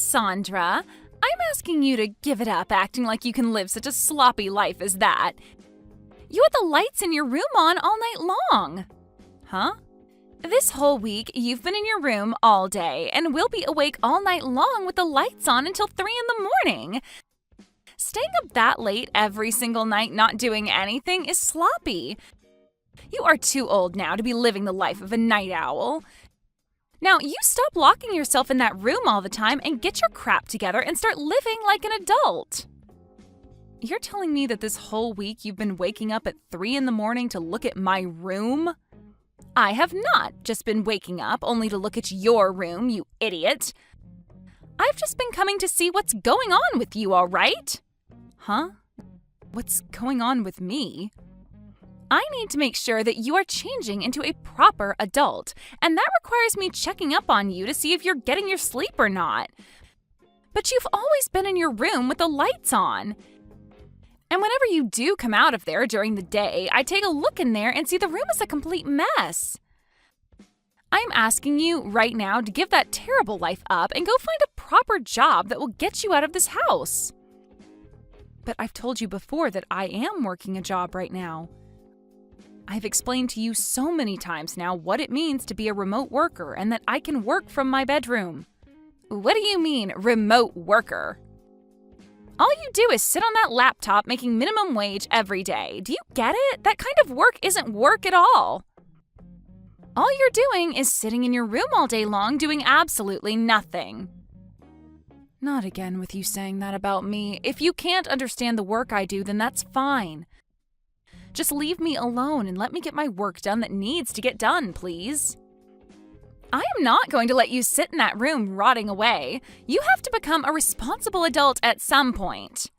Sandra, I'm asking you to give it up acting like you can live such a sloppy life as that. You had the lights in your room on all night long. Huh? This whole week, you've been in your room all day and we'll be awake all night long with the lights on until 3 in the morning. Staying up that late every single night not doing anything is sloppy. You are too old now to be living the life of a night owl. Now, you stop locking yourself in that room all the time and get your crap together and start living like an adult. You're telling me that this whole week you've been waking up at 3 in the morning to look at my room? I have not just been waking up only to look at your room, you idiot. I've just been coming to see what's going on with you, all right? Huh? What's going on with me? I need to make sure that you are changing into a proper adult, and that requires me checking up on you to see if you're getting your sleep or not. But you've always been in your room with the lights on. And whenever you do come out of there during the day, I take a look in there and see the room is a complete mess. I'm asking you right now to give that terrible life up and go find a proper job that will get you out of this house. But I've told you before that I am working a job right now. I've explained to you so many times now what it means to be a remote worker and that I can work from my bedroom. What do you mean, remote worker? All you do is sit on that laptop making minimum wage every day. Do you get it? That kind of work isn't work at all. All you're doing is sitting in your room all day long doing absolutely nothing. Not again with you saying that about me. If you can't understand the work I do, then that's fine. Just leave me alone and let me get my work done that needs to get done, please. I am not going to let you sit in that room rotting away. You have to become a responsible adult at some point.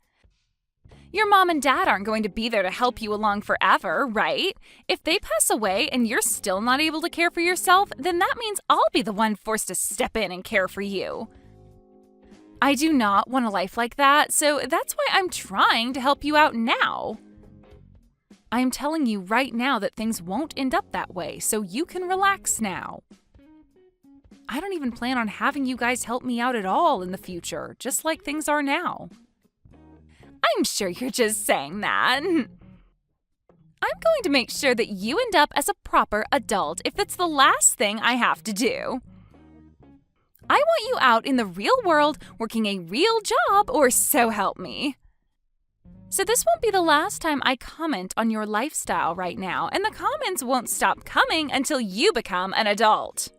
Your mom and dad aren't going to be there to help you along forever, right? If they pass away and you're still not able to care for yourself, then that means I'll be the one forced to step in and care for you. I do not want a life like that, so that's why I'm trying to help you out now. I am telling you right now that things won't end up that way, so you can relax now. I don't even plan on having you guys help me out at all in the future, just like things are now. I'm sure you're just saying that. I'm going to make sure that you end up as a proper adult if it's the last thing I have to do. I want you out in the real world working a real job, or so help me. So this won't be the last time I comment on your lifestyle right now, and the comments won't stop coming until you become an adult.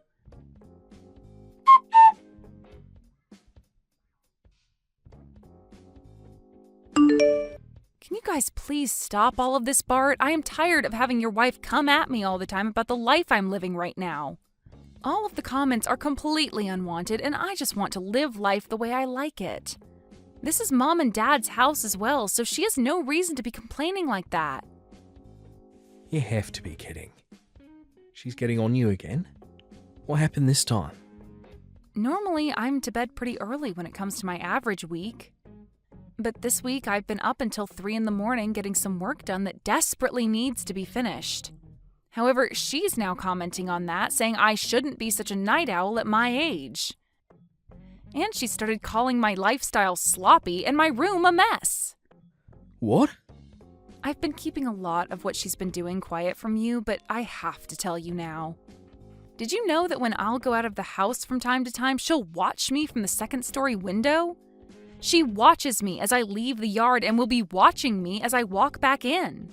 Can you guys please stop all of this, Bart? I am tired of having your wife come at me all the time about the life I'm living right now. All of the comments are completely unwanted, and I just want to live life the way I like it. This is Mom and Dad's house as well, so she has no reason to be complaining like that. You have to be kidding. She's getting on you again? What happened this time? Normally, I'm to bed pretty early when it comes to my average week. But this week, I've been up until 3 in the morning getting some work done that desperately needs to be finished. However, she's now commenting on that, saying I shouldn't be such a night owl at my age. And she started calling my lifestyle sloppy and my room a mess. What? I've been keeping a lot of what she's been doing quiet from you, but I have to tell you now. Did you know that when I'll go out of the house from time to time, she'll watch me from the second-story window? She watches me as I leave the yard and will be watching me as I walk back in.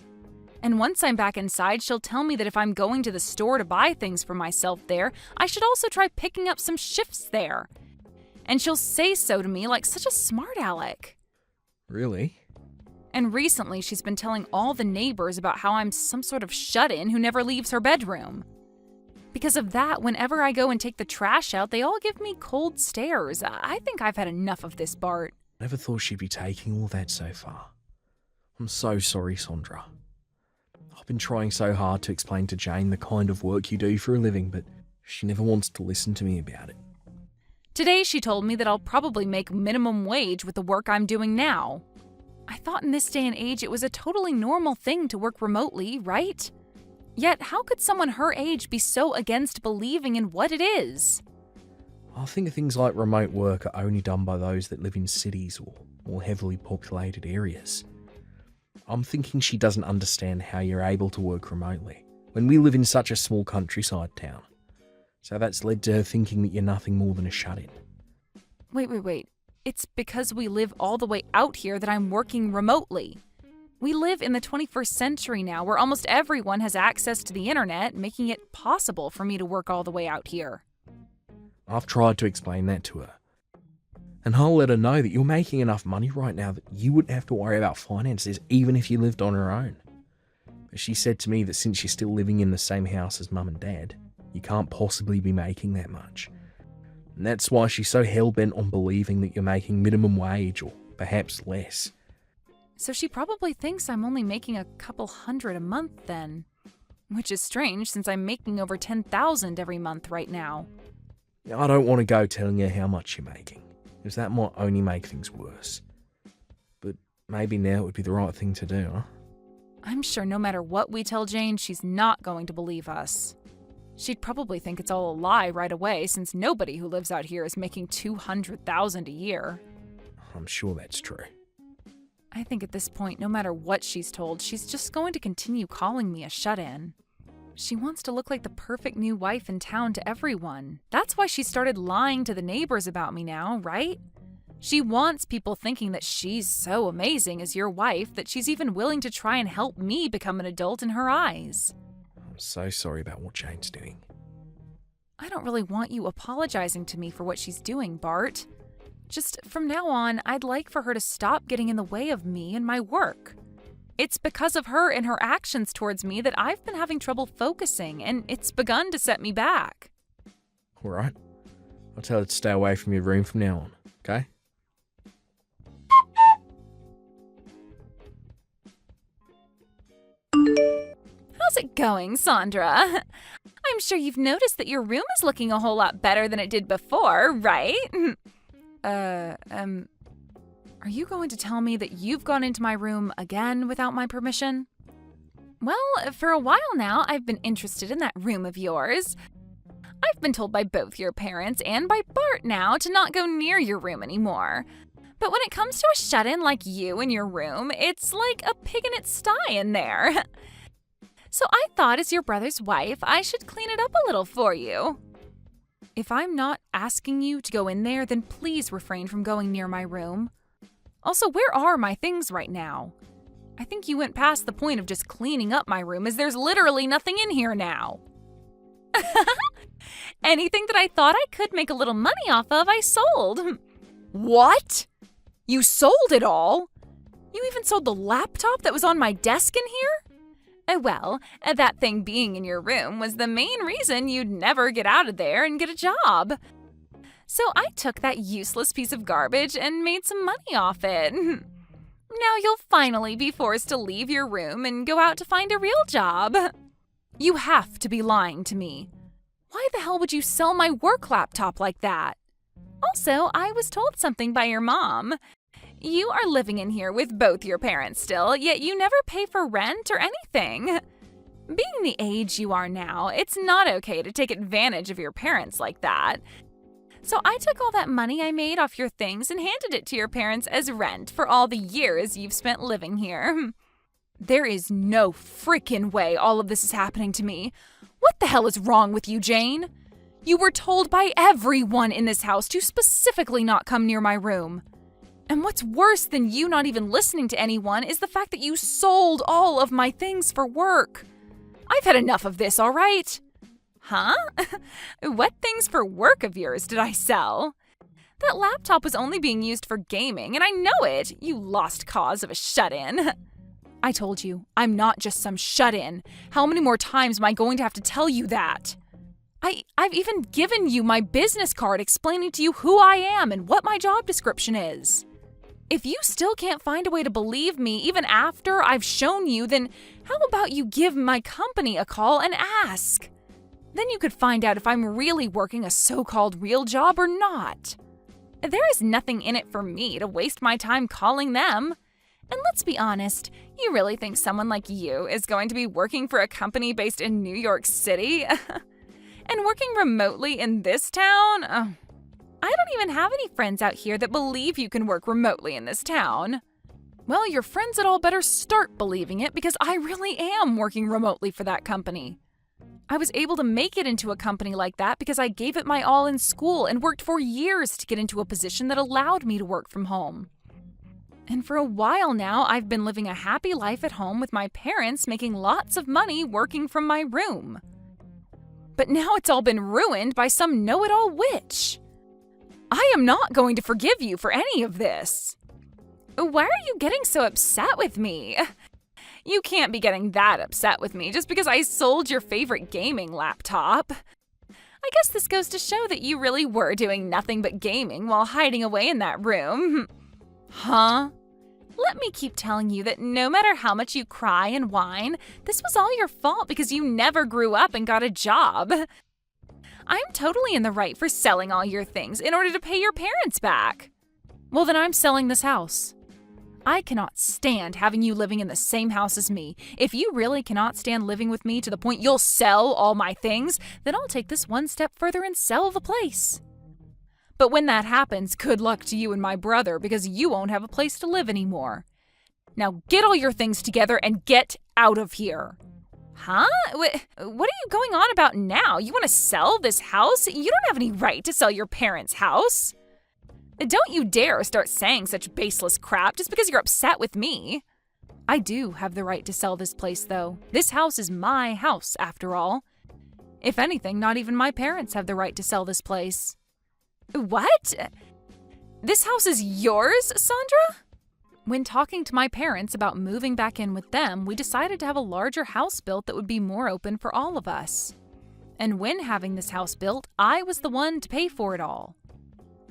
And once I'm back inside, she'll tell me that if I'm going to the store to buy things for myself there, I should also try picking up some shifts there. And she'll say so to me like such a smart aleck. Really? And recently, she's been telling all the neighbors about how I'm some sort of shut-in who never leaves her bedroom. Because of that, whenever I go and take the trash out, they all give me cold stares. I think I've had enough of this, Bart. Never thought she'd be taking all that so far. I'm so sorry, Sandra. I've been trying so hard to explain to Jane the kind of work you do for a living, but she never wants to listen to me about it. Today, she told me that I'll probably make minimum wage with the work I'm doing now. I thought in this day and age it was a totally normal thing to work remotely, right? Yet, how could someone her age be so against believing in what it is? I think things like remote work are only done by those that live in cities or more heavily populated areas. I'm thinking she doesn't understand how you're able to work remotely when we live in such a small countryside town. So that's led to her thinking that you're nothing more than a shut-in. Wait. It's because we live all the way out here that I'm working remotely. We live in the 21st century now, where almost everyone has access to the internet, making it possible for me to work all the way out here. I've tried to explain that to her. And I'll let her know that you're making enough money right now that you wouldn't have to worry about finances even if you lived on your own. But she said to me that since you're still living in the same house as Mum and Dad, you can't possibly be making that much. And that's why she's so hell-bent on believing that you're making minimum wage or perhaps less. So she probably thinks I'm only making a couple $100 a month then. Which is strange since I'm making over $10,000 every month right now. I don't want to go telling her how much you're making, because that might only make things worse. But maybe now would be the right thing to do, huh? I'm sure no matter what we tell Jane, she's not going to believe us. She'd probably think it's all a lie right away, since nobody who lives out here is making $200,000 a year. I'm sure that's true. I think at this point, no matter what she's told, she's just going to continue calling me a shut-in. She wants to look like the perfect new wife in town to everyone. That's why she started lying to the neighbors about me now, right? She wants people thinking that she's so amazing as your wife that she's even willing to try and help me become an adult in her eyes. I'm so sorry about what Jane's doing. I don't really want you apologizing to me for what she's doing, Bart. Just from now on, I'd like for her to stop getting in the way of me and my work. It's because of her and her actions towards me that I've been having trouble focusing, and it's begun to set me back. All right. I'll tell her to stay away from your room from now on, okay? How's it going, Sandra? I'm sure you've noticed that your room is looking a whole lot better than it did before, right? Are you going to tell me that you've gone into my room again without my permission? Well, for a while now, I've been interested in that room of yours. I've been told by both your parents and by Bart now to not go near your room anymore. But when it comes to a shut-in like you in your room, it's like a pig in its sty in there. So I thought as your brother's wife, I should clean it up a little for you. If I'm not asking you to go in there, then please refrain from going near my room. Also, where are my things right now? I think you went past the point of just cleaning up my room, as there's literally nothing in here now. Anything that I thought I could make a little money off of, I sold. What? You sold it all? You even sold the laptop that was on my desk in here? Well, that thing being in your room was the main reason you'd never get out of there and get a job. So I took that useless piece of garbage and made some money off it. Now you'll finally be forced to leave your room and go out to find a real job. You have to be lying to me. Why the hell would you sell my work laptop like that? Also, I was told something by your mom. You are living in here with both your parents still, yet you never pay for rent or anything. Being the age you are now, it's not okay to take advantage of your parents like that. So I took all that money I made off your things and handed it to your parents as rent for all the years you've spent living here. There is no freaking way all of this is happening to me. What the hell is wrong with you, Jane? You were told by everyone in this house to specifically not come near my room. And what's worse than you not even listening to anyone is the fact that you sold all of my things for work. I've had enough of this, all right? Huh? What things for work of yours did I sell? That laptop was only being used for gaming, and I know it, you lost cause of a shut-in. I told you, I'm not just some shut-in. How many more times am I going to have to tell you that? I've even given you my business card explaining to you who I am and what my job description is. If you still can't find a way to believe me even after I've shown you, then how about you give my company a call and ask? Then you could find out if I'm really working a so-called real job or not. There is nothing in it for me to waste my time calling them. And let's be honest, you really think someone like you is going to be working for a company based in New York City? And working remotely in this town? I don't even have any friends out here that believe you can work remotely in this town. Well, your friends had all better start believing it because I really am working remotely for that company. I was able to make it into a company like that because I gave it my all in school and worked for years to get into a position that allowed me to work from home. And for a while now, I've been living a happy life at home with my parents making lots of money working from my room. But now it's all been ruined by some know-it-all witch. I am not going to forgive you for any of this. Why are you getting so upset with me? You can't be getting that upset with me just because I sold your favorite gaming laptop. I guess this goes to show that you really were doing nothing but gaming while hiding away in that room. Huh? Let me keep telling you that no matter how much you cry and whine, this was all your fault because you never grew up and got a job. I'm totally in the right for selling all your things in order to pay your parents back. Well, then I'm selling this house. I cannot stand having you living in the same house as me. If you really cannot stand living with me to the point you'll sell all my things, then I'll take this one step further and sell the place. But when that happens, good luck to you and my brother because you won't have a place to live anymore. Now get all your things together and get out of here. Huh? What are you going on about now? You want to sell this house? You don't have any right to sell your parents' house. Don't you dare start saying such baseless crap just because you're upset with me. I do have the right to sell this place, though. This house is my house, after all. If anything, not even my parents have the right to sell this place. What? This house is yours, Sandra? When talking to my parents about moving back in with them, we decided to have a larger house built that would be more open for all of us. And when having this house built, I was the one to pay for it all.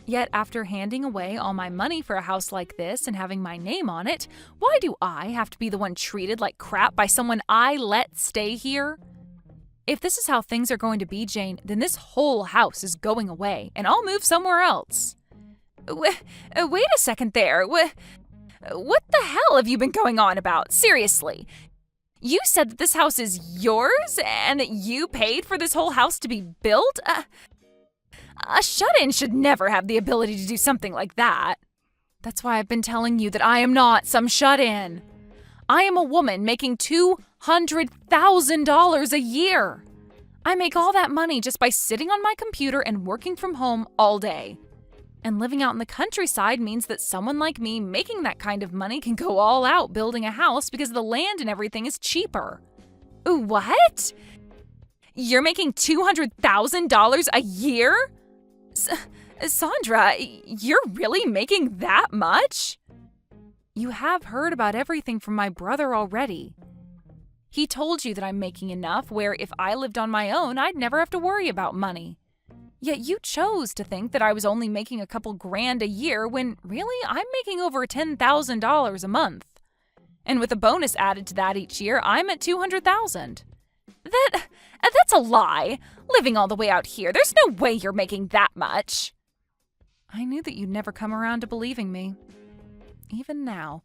Yet after handing away all my money for a house like this and having my name on it, why do I have to be the one treated like crap by someone I let stay here? If this is how things are going to be, Jane, then this whole house is going away, and I'll move somewhere else. Wait a second there. What the hell have you been going on about? Seriously. You said that this house is yours and that you paid for this whole house to be built? A shut-in should never have the ability to do something like that. That's why I've been telling you that I am not some shut-in. I am a woman making $200,000 a year. I make all that money just by sitting on my computer and working from home all day. And living out in the countryside means that someone like me making that kind of money can go all out building a house because the land and everything is cheaper. What? You're making $200,000 a year? Sandra, you're really making that much? You have heard about everything from my brother already. He told you that I'm making enough where if I lived on my own, I'd never have to worry about money. Yet you chose to think that I was only making a couple grand a year when really I'm making over $10,000 a month. And with a bonus added to that each year, I'm at $200,000. That's a lie. Living all the way out here, there's no way you're making that much. I knew that you'd never come around to believing me. Even now.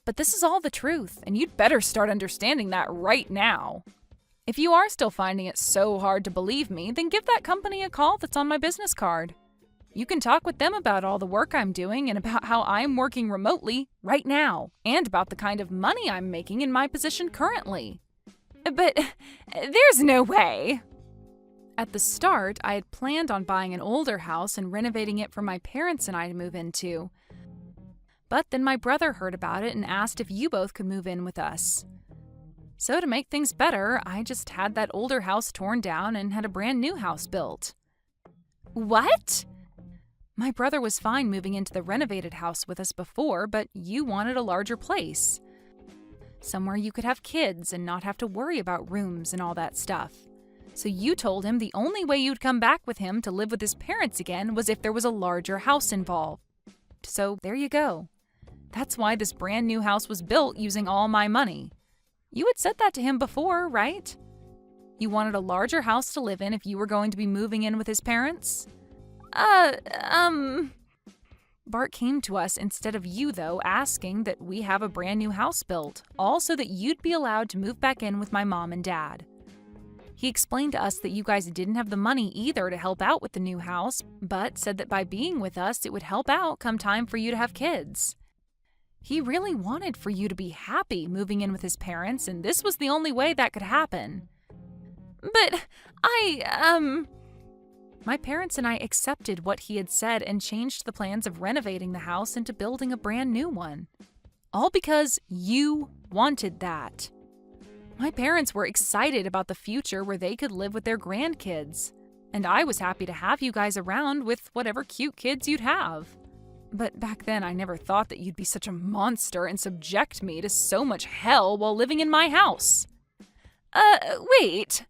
But this is all the truth, and you'd better start understanding that right now. If you are still finding it so hard to believe me, then give that company a call that's on my business card. You can talk with them about all the work I'm doing and about how I'm working remotely right now, and about the kind of money I'm making in my position currently. But there's no way. At the start, I had planned on buying an older house and renovating it for my parents and I to move into. But then my brother heard about it and asked if you both could move in with us. So to make things better, I just had that older house torn down and had a brand new house built. What? My brother was fine moving into the renovated house with us before, but you wanted a larger place. Somewhere you could have kids and not have to worry about rooms and all that stuff. So you told him the only way you'd come back with him to live with his parents again was if there was a larger house involved. So there you go. That's why this brand new house was built using all my money. You had said that to him before, right? You wanted a larger house to live in if you were going to be moving in with his parents? Bart came to us instead of you, though, asking that we have a brand new house built, all so that you'd be allowed to move back in with my mom and dad. He explained to us that you guys didn't have the money either to help out with the new house, but said that by being with us, it would help out come time for you to have kids. He really wanted for you to be happy moving in with his parents, and this was the only way that could happen. But My parents and I accepted what he had said and changed the plans of renovating the house into building a brand new one. All because you wanted that. My parents were excited about the future where they could live with their grandkids, and I was happy to have you guys around with whatever cute kids you'd have. But back then, I never thought that you'd be such a monster and subject me to so much hell while living in my house. Wait.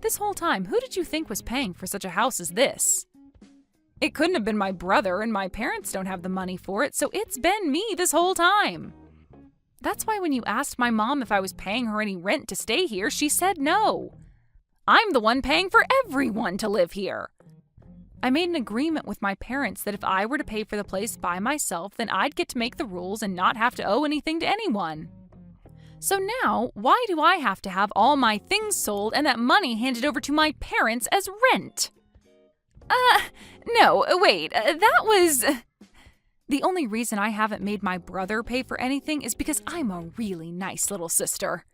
This whole time, who did you think was paying for such a house as this? It couldn't have been my brother, and my parents don't have the money for it, so it's been me this whole time. That's why when you asked my mom if I was paying her any rent to stay here, she said no. I'm the one paying for everyone to live here. I made an agreement with my parents that if I were to pay for the place by myself, then I'd get to make the rules and not have to owe anything to anyone. So now, why do I have to have all my things sold and that money handed over to my parents as rent? No, wait, that was... The only reason I haven't made my brother pay for anything is because I'm a really nice little sister.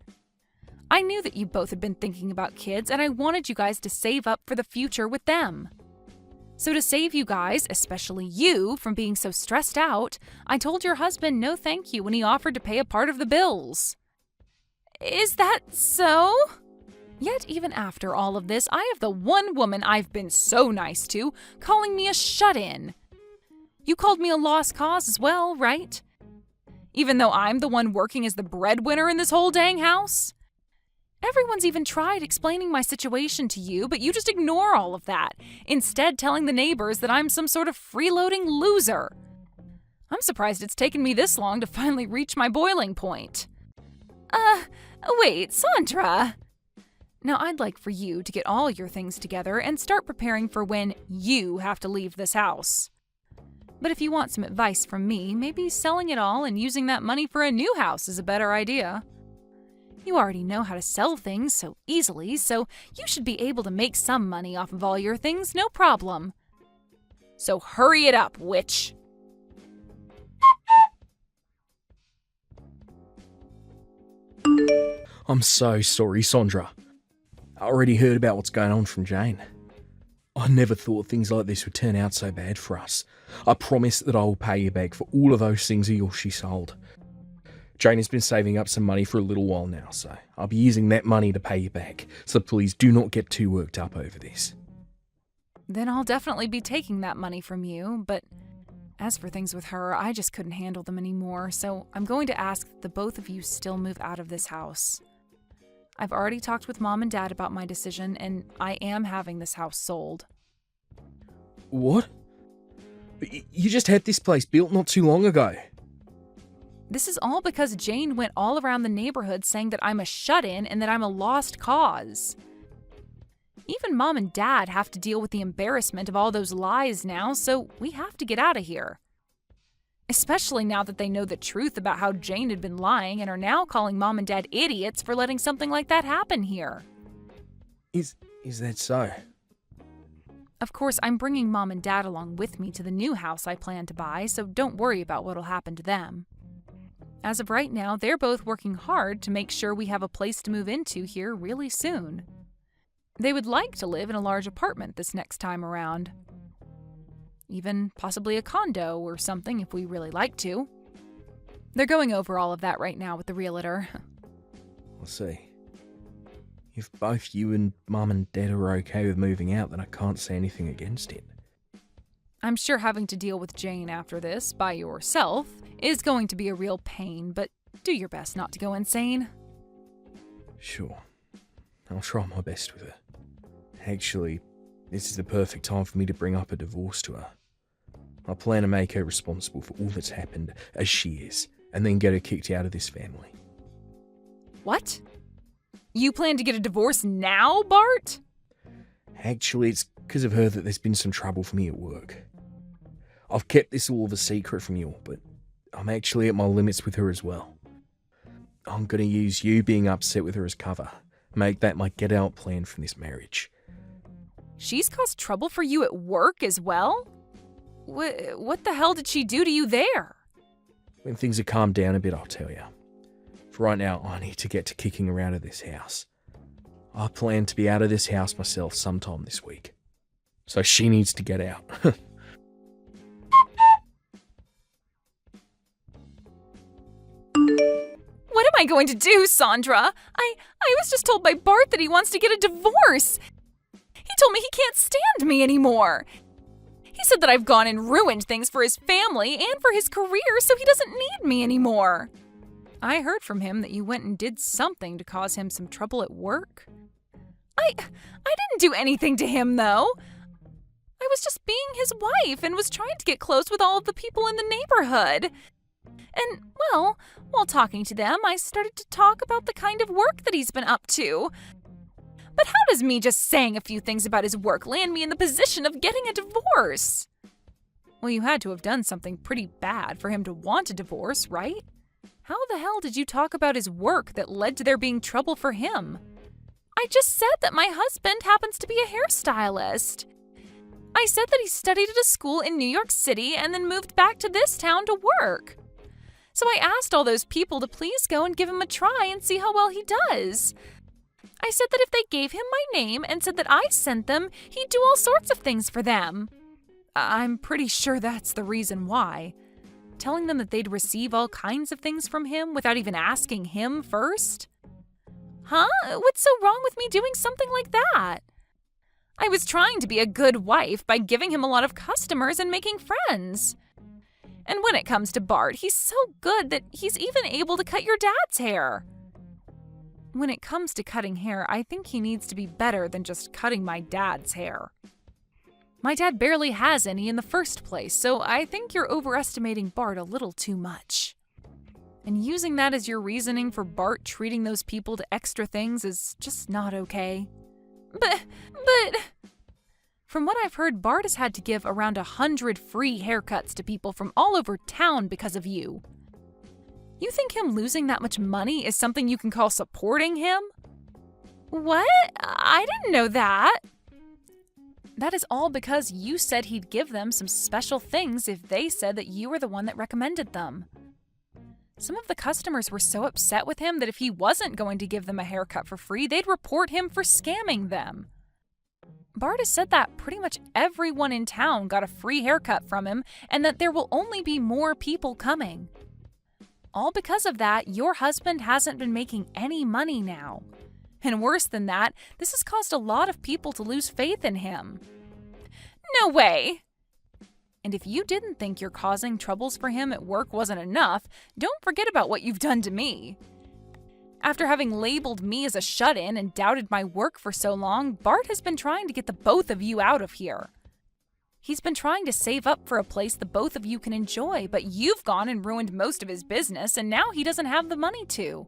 I knew that you both had been thinking about kids, and I wanted you guys to save up for the future with them. So to save you guys, especially you, from being so stressed out, I told your husband no thank you when he offered to pay a part of the bills. Is that so? Yet even after all of this, I have the one woman I've been so nice to calling me a shut-in. You called me a lost cause as well, right? Even though I'm the one working as the breadwinner in this whole dang house? Everyone's even tried explaining my situation to you, but you just ignore all of that, instead telling the neighbors that I'm some sort of freeloading loser. I'm surprised it's taken me this long to finally reach my boiling point. Wait, Sandra. Now I'd like for you to get all your things together and start preparing for when you have to leave this house. But if you want some advice from me, maybe selling it all and using that money for a new house is a better idea. You already know how to sell things so easily, so you should be able to make some money off of all your things, no problem. So hurry it up, witch. I'm so sorry, Sandra. I already heard about what's going on from Jane. I never thought things like this would turn out so bad for us. I promise that I will pay you back for all of those things of yours she sold. Jane has been saving up some money for a little while now, so I'll be using that money to pay you back. So please do not get too worked up over this. Then I'll definitely be taking that money from you, but as for things with her, I just couldn't handle them anymore, so I'm going to ask that the both of you still move out of this house. I've already talked with Mom and Dad about my decision, and I am having this house sold. What? You just had this place built not too long ago. This is all because Jane went all around the neighborhood saying that I'm a shut-in and that I'm a lost cause. Even Mom and Dad have to deal with the embarrassment of all those lies now, so we have to get out of here. Especially now that they know the truth about how Jane had been lying and are now calling Mom and Dad idiots for letting something like that happen here. Is that so? Of course, I'm bringing Mom and Dad along with me to the new house I plan to buy, so don't worry about what'll happen to them. As of right now, they're both working hard to make sure we have a place to move into here really soon. They would like to live in a large apartment this next time around. Even possibly a condo or something if we really like to. They're going over all of that right now with the realtor. I'll see. If both you and Mum and Dad are okay with moving out, then I can't say anything against it. I'm sure having to deal with Jane after this by yourself is going to be a real pain, but do your best not to go insane. Sure. I'll try my best with her. Actually, this is the perfect time for me to bring up a divorce to her. I plan to make her responsible for all that's happened, as she is, and then get her kicked out of this family. What? You plan to get a divorce now, Bart? Actually, it's because of her that there's been some trouble for me at work. I've kept this all of a secret from you all, but I'm actually at my limits with her as well. I'm going to use you being upset with her as cover, Make that my get-out plan from this marriage. She's caused trouble for you at work as well? What the hell did she do to you there? When things have calmed down a bit, I'll tell you. For right now, I need to get to kicking her out of this house. I plan to be out of this house myself sometime this week. So she needs to get out. What am I going to do, Sandra? I was just told by Bart that he wants to get a divorce. He told me he can't stand me anymore. He said that I've gone and ruined things for his family and for his career, so he doesn't need me anymore. I heard from him that you went and did something to cause him some trouble at work. I didn't do anything to him, though. I was just being his wife and was trying to get close with all of the people in the neighborhood. And, well, while talking to them, I started to talk about the kind of work that he's been up to. But how does me just saying a few things about his work land me in the position of getting a divorce? Well, you had to have done something pretty bad for him to want a divorce, right? How the hell did you talk about his work that led to there being trouble for him? I just said that my husband happens to be a hairstylist. I said that he studied at a school in New York City and then moved back to this town to work. So I asked all those people to please go and give him a try and see how well he does. I said that if they gave him my name and said that I sent them, he'd do all sorts of things for them. I'm pretty sure that's the reason why. Telling them that they'd receive all kinds of things from him without even asking him first? Huh? What's so wrong with me doing something like that? I was trying to be a good wife by giving him a lot of customers and making friends. And when it comes to Bart, he's so good that he's even able to cut your dad's hair. When it comes to cutting hair, I think he needs to be better than just cutting my dad's hair. My dad barely has any in the first place, so I think you're overestimating Bart a little too much. And using that as your reasoning for Bart treating those people to extra things is just not okay. But... From what I've heard, Bart has had to give around 100 free haircuts to people from all over town because of you. You think him losing that much money is something you can call supporting him? What? I didn't know that. That is all because you said he'd give them some special things if they said that you were the one that recommended them. Some of the customers were so upset with him that if he wasn't going to give them a haircut for free, they'd report him for scamming them. Bart has said that pretty much everyone in town got a free haircut from him and that there will only be more people coming. All because of that, your husband hasn't been making any money now. And worse than that, this has caused a lot of people to lose faith in him. No way! And if you didn't think your causing troubles for him at work wasn't enough, don't forget about what you've done to me. After having labeled me as a shut-in and doubted my work for so long, Bart has been trying to get the both of you out of here. He's been trying to save up for a place the both of you can enjoy, but you've gone and ruined most of his business, and now he doesn't have the money to.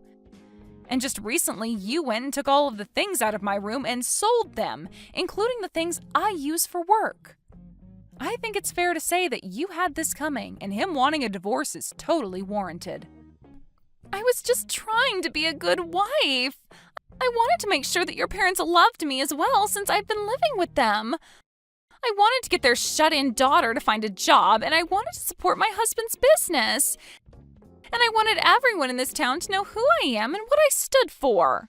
And just recently, you went and took all of the things out of my room and sold them, including the things I use for work. I think it's fair to say that you had this coming, and him wanting a divorce is totally warranted. I was just trying to be a good wife. I wanted to make sure that your parents loved me as well since I've been living with them. I wanted to get their shut-in daughter to find a job, and I wanted to support my husband's business. And I wanted everyone in this town to know who I am and what I stood for.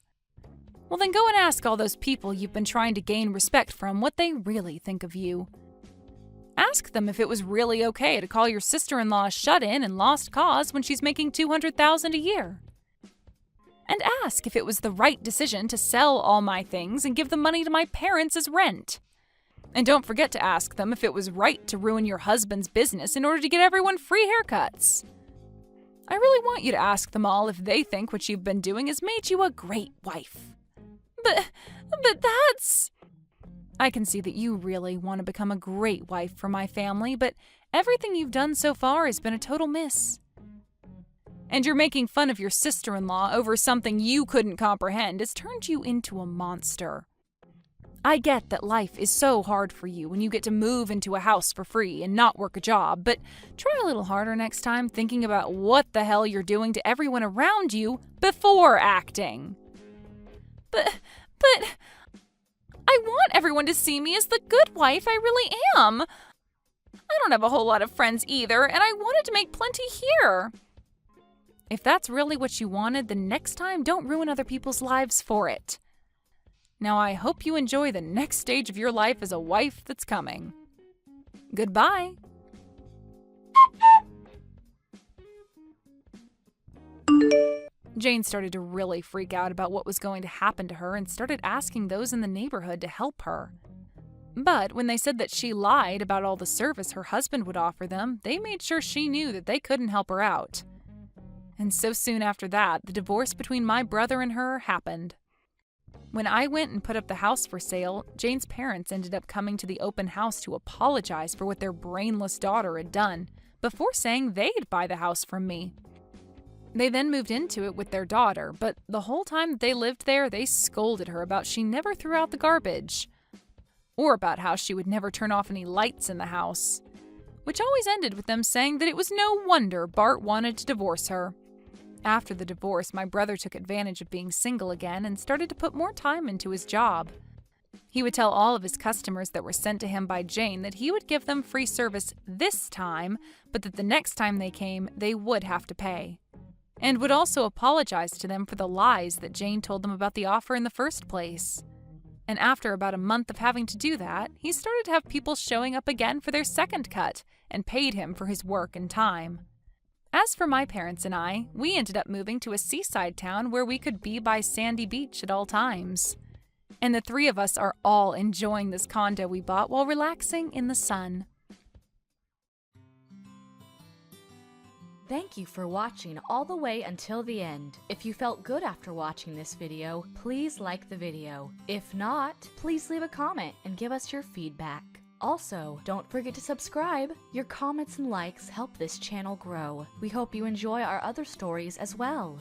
Well, then go and ask all those people you've been trying to gain respect from what they really think of you. Ask them if it was really okay to call your sister-in-law a shut-in and lost cause when she's making $200,000 a year. And ask if it was the right decision to sell all my things and give the money to my parents as rent. And don't forget to ask them if it was right to ruin your husband's business in order to get everyone free haircuts. I really want you to ask them all if they think what you've been doing has made you a great wife. But that's... I can see that you really want to become a great wife for my family, but everything you've done so far has been a total miss. And you're making fun of your sister-in-law over something you couldn't comprehend has turned you into a monster. I get that life is so hard for you when you get to move into a house for free and not work a job, but try a little harder next time thinking about what the hell you're doing to everyone around you before acting. But I want everyone to see me as the good wife I really am. I don't have a whole lot of friends either, and I wanted to make plenty here. If that's really what you wanted, then next time don't ruin other people's lives for it. Now I hope you enjoy the next stage of your life as a wife that's coming. Goodbye. Jane started to really freak out about what was going to happen to her and started asking those in the neighborhood to help her. But when they said that she lied about all the service her husband would offer them, they made sure she knew that they couldn't help her out. And so soon after that, the divorce between my brother and her happened. When I went and put up the house for sale, Jane's parents ended up coming to the open house to apologize for what their brainless daughter had done, before saying they'd buy the house from me. They then moved into it with their daughter, but the whole time that they lived there, they scolded her about she never threw out the garbage, or about how she would never turn off any lights in the house, which always ended with them saying that it was no wonder Bart wanted to divorce her. After the divorce, my brother took advantage of being single again and started to put more time into his job. He would tell all of his customers that were sent to him by Jane that he would give them free service this time, but that the next time they came, they would have to pay. And would also apologize to them for the lies that Jane told them about the offer in the first place. And after about a month of having to do that, he started to have people showing up again for their second cut and paid him for his work and time. As for my parents and I, we ended up moving to a seaside town where we could be by sandy beach at all times. And the three of us are all enjoying this condo we bought while relaxing in the sun. Thank you for watching all the way until the end. If you felt good after watching this video, please like the video. If not, please leave a comment and give us your feedback. Also, don't forget to subscribe. Your comments and likes help this channel grow. We hope you enjoy our other stories as well.